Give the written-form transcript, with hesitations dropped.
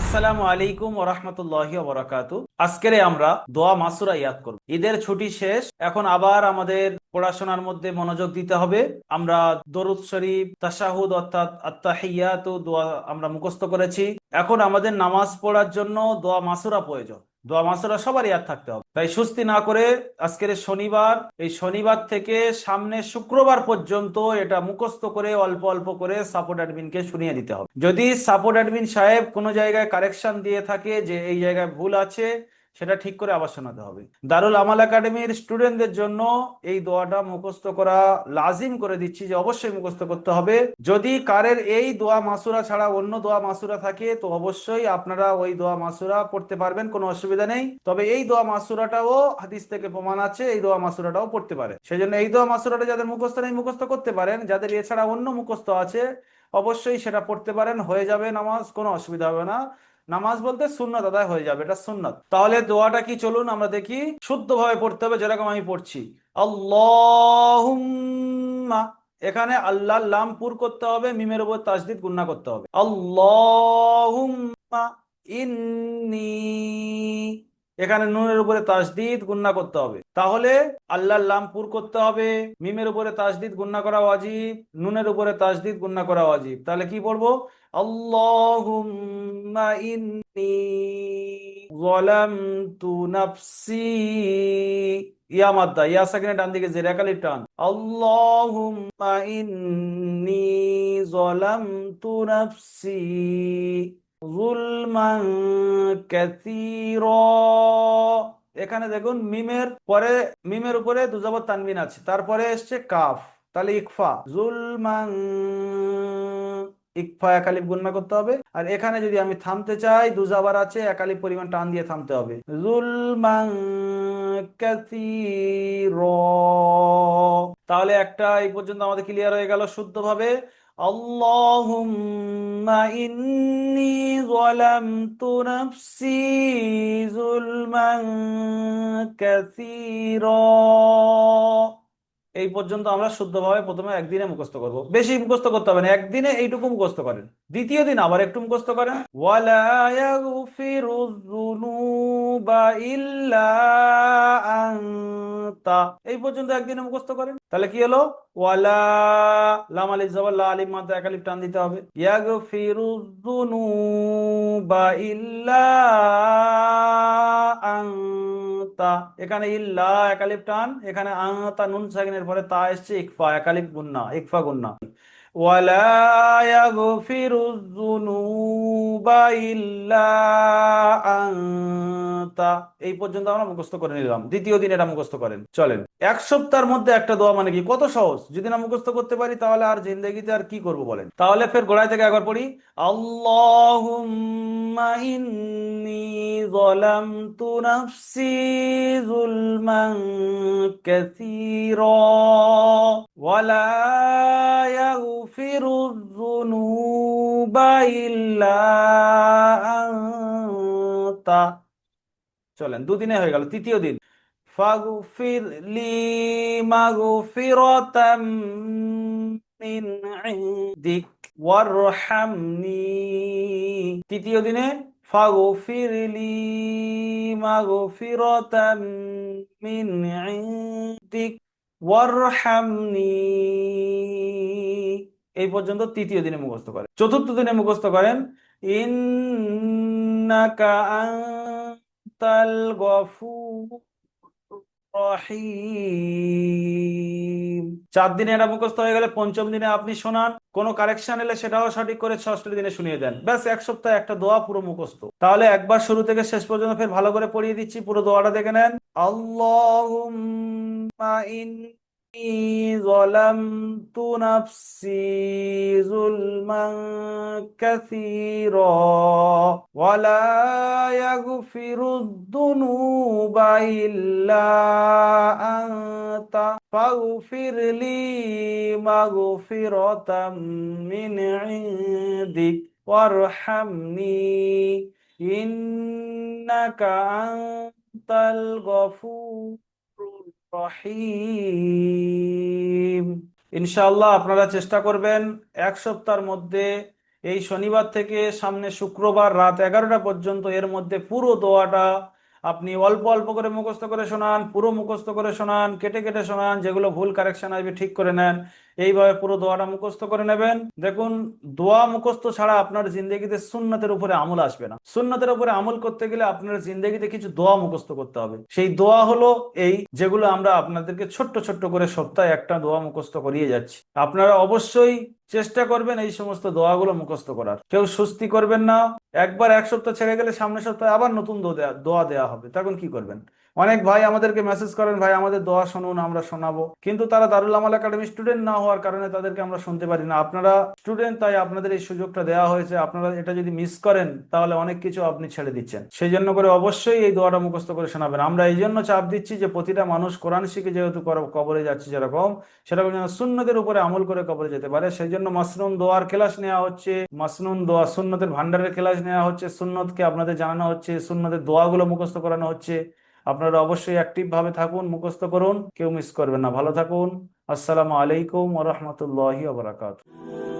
আসসালামু আলাইকুম ওয়া রাহমাতুল্লাহি ওয়া বারাকাতু। আজকে আমরা দোয়া মাসুরা ইয়াদ করব। ঈদের ছুটি শেষ, এখন আবার আমাদের পড়াশোনার মধ্যে মনোযোগ দিতে হবে। আমরা দরুদ শরীফ, তাশাহুদ অর্থাৎ আত্তাহিয়াতু দোয়া আমরা মুখস্থ করেছি। এখন আমাদের নামাজ পড়ার জন্য দোয়া মাসুরা প্রয়োজন। দোয়া মাসুরা সবার ইয়াদ থাকতে হবে। তাই সুস্তি না করে আজকের শনিবার, এই শনিবার থেকে সামনে শুক্রবার পর্যন্ত এটা মুখস্থ করে অল্প অল্প করে সাপোর্ট অ্যাডমিনকে শুনিয়ে দিতে হবে। যদি সাপোর্ট অ্যাডমিন সাহেব কোনো জায়গায় কারেকশন দিয়ে থাকে যে এই জায়গায় ভুল আছে, সেটা ঠিক করে আবার শোনাতে হবে। দারুল আমাল একাডেমির স্টুডেন্টদের জন্য এই দোয়াটা মুখস্থ করা লাজিম করে দিচ্ছি যে অবশ্যই মুখস্থ করতে হবে। যদি কারের এই দোয়া মাসুরা ছাড়া অন্য দোয়া মাসুরা থাকে তো অবশ্যই আপনারা ওই দোয়া মাসুরা পড়তে পারবেন, কোনো অসুবিধা নেই। তবে এই দোয়া মাসুরাটাও হাদিস থেকে প্রমাণ আছে, এই দোয়া মাসুরাটাও পড়তে পারে। সেই জন্য এই দোয়া মাসুরাটা যাদের মুখস্থ নেই মুখস্থ করতে পারেন, যাদের এছাড়া অন্য মুখস্থ আছে অবশ্যই সেটা পড়তে পারেন, হয়ে যাবে নামাজ, কোনো অসুবিধা হবে না। নামাজ বলতে সুন্নাত আদায় হয়ে যাবে, এটা সুন্নাত। তাহলে দোয়াটা কি চলুন আমরা দেখি। শুদ্ধভাবে পড়তে হবে, যেরকম আমি পড়ছি। আল্লাহুম্মা, এখানে আল্লাহ লাম পুর করতে হবে, মিমের উপর তাসদিদ গুন্না করতে হবে। আল্লাহুম্মা ইন্নী, এখানে নুনের উপরে তাসদিদ গুন্না করতে হবে। তাহলে আল্লাহর লাম পুর করতে হবে, মিমের উপরে তাসদিদ গুন্না করা ওয়াজিব, নুনের উপরে তাসদিদ গুন্না করা ওয়াজিব। তাহলে কি পড়বো? আল্লাহুম্মা ইন্নী যালামতু নাফসি, ইয়া মাদ্দা, ইয়া সাকিনের ডান দিকে জের একালিফ টান। আল্লাহুম্মা ইন্নী যালামতু নাফসি যুলমান কাসীরা। এখানে দেখুন মিমের উপরে দুজাবর তানবিন আছে, তারপরে এসছে কাফ, তাহলে ইকফা জুলমান, ইকফা একালিফ গুণনা করতে হবে। আর এখানে যদি আমি থামতে চাই দুজাবার আছে, একালিফ পরিমাণ টান দিয়ে থামতে হবে। জুলমান কাসীরা। তাহলে একটা এই পর্যন্ত আমাদের ক্লিয়ার হয়ে গেল শুদ্ধভাবে। আল্লাহুম্মা ইন্নী যালামতু নাফসি যুলমান কাসীরা। এই পর্যন্ত আমরা শুদ্ধভাবে প্রথমে একদিনে মুখস্থ করব, বেশি মুখস্থ করতে হবে না, একদিনে এইটুকু মুখস্থ করেন, দ্বিতীয় দিন আবার একটু মুখস্থ করেন। ওয়ালা ইয়াগফিরুয যুনুবা ইল্লা আনতা, এই পর্যন্ত একদিনে মুখস্থ করেন। তাহলে কি হলো? ওয়ালা, লাম আলিফ জবর লা, আলিফ মাদ্দা এক আলিফ টান দিতে হবে। ইয়াগফিরুয যুনুবা ইল্লা আনতা, এখানে ইল্লা একালিফ টান, এখানে আনতা নুন সাকিনের পরে তা এসছে ইকফা একালিফ গুন্না, ইকফা গুন্না। ওয়ালা ইয়াগফিরুয যুনুবা ইল্লা আনতা, এই পর্যন্ত আমরা মুখস্থ করে নিলাম। দ্বিতীয় দিন এটা মুখস্থ করেন, চলেন। এক সপ্তাহের মধ্যে একটা দোয়া মানে কি, কত সহজ! যদি না মুখস্থ করতে পারি তাহলে আর জিন্দেগিতে আর কি করব বলেন। তাহলে ফের গোড়ায় থেকে একবার পড়ি। আল্লাহুম্মা ইন্নী যালামতু নাফসি যুলমান কাসীরা ওয়ালা ইয়াগফিরুয যুনুবা ইল্লা আনতা। চলেন, দুদিনে হয়ে গেল। তৃতীয় দিন, ফাগফির লি মাগফিরাতাম মিন ইনদিক ওয়ারহামনি। তৃতীয় দিনে ফাগফির লি মাগফিরাতাম মিন ইনদিক ওয়ারহামনি, এই পর্যন্ত তৃতীয় দিনে মুখস্থ করেন। চতুর্থ দিনে মুখস্থ করেন ইন্নাকা আনতাল গফুর রহিম। 4 দিনে এটা মুখস্থ হয়ে গেলে পঞ্চম দিনে আপনি শোনান, কোনো কারেকশন এলে সেটাও সঠিক করে ষষ্ঠ দিনে শুনিয়ে দেন। ব্যাস, এক সপ্তাহে একটা দোয়া পুরো মুখস্থ। তাহলে একবার শুরু থেকে শেষ পর্যন্ত ফের ভালো করে পড়িয়ে দিচ্ছি, পুরো দোয়াটা দেখে নেন। আল্লাহুম্মা ইন্নী যালামতু নাফসি যুলমান কাসীরা ওয়ালা ইয়াগফিরুয যুনুবা ইল্লা আনতা ফাগফিরলি মাগফিরাতাম মিন ইনদিক ওয়ারহামনি ইন্নাকা আনতাল গফুরুর রহিম। ইনশাআল্লাহ আপনারা চেষ্টা করবেন এক সপ্তাহের মধ্যে এই শনিবার থেকে সামনে শুক্রবার রাত 11টা পর্যন্ত এর মধ্যে পুরো দোয়াটা আপনি অল্প অল্প করে মুখস্থ করে শোনান, পুরো মুখস্থ করে শোনান, কেটে কেটে শোনান, যেগুলো ভুল কারেকশন আসবে ঠিক করে নেন। এইভাবে পুরো দোয়াটা মুখস্থ করে নেবেন। দেখুন, দোয়া মুখস্থ ছাড়া আপনার জিন্দগিতে সুন্নতের উপরে আমল আসবে না। সুন্নতের উপরে আমল করতে গেলে আপনার জিন্দগিতে কিছু দোয়া মুখস্থ করতে হবে। সেই দোয়া হলো এই যেগুলো আমরা আপনাদেরকে ছোট্ট ছোট্ট করে সপ্তাহে একটা দোয়া মুখস্থ করিয়ে যাচ্ছি। আপনারা অবশ্যই চেষ্টা করবেন এই সমস্ত দোয়াগুলো মুখস্থ করার। কেউ সুস্তি করবেন না। একবার এক সপ্তাহ ছেড়ে গেলে সামনের সপ্তাহে আবার নতুন দোয়া দেয়া হবে, তখন কি করবেন? অনেক ভাই আমাদেরকে মেসেজ করেন, ভাই আমাদের দোয়া শুনুন, আমরা শোনাবো, কিন্তু তারা দারুল আমাল একাডেমি স্টুডেন্ট না হওয়ার কারণে তাদেরকে আমরা শুনতে পারি না। আপনারা স্টুডেন্ট, তাই আপনাদের এই সুযোগটা দেওয়া হয়েছে। আপনারা এটা যদি মিস করেন তাহলে অনেক কিছু আপনি ছেড়ে দিচ্ছেন। সেই জন্য করে অবশ্যই এই দোয়াটা মুখস্থ করে শোনাবেন। আমরা এই জন্য চাপ দিচ্ছি যে প্রতিটা মানুষ কোরআন শিখে যেহেতু কবরে যাচ্ছে, যেরকম সেরকম যেন সুন্নতের উপরে আমল করে কবরে যেতে পারে। সেই জন্য মাসনুন দোয়ার ক্লাস নেওয়া হচ্ছে, মাসনুন দোয়া সুন্নতের ভান্ডারের ক্লাস নেওয়া হচ্ছে, সুন্নতকে আপনাদের জানানো হচ্ছে, সুন্নতের দোয়াগুলো মুখস্থ করানো হচ্ছে। আপনারা অবশ্যই অ্যাক্টিভ ভাবে থাকুন, মুখস্থ করুন, কেউ মিস করবেন না। ভালো থাকুন। আসসালামু আলাইকুম ওয়া রাহমাতুল্লাহি ওয়া বারাকাতুহু।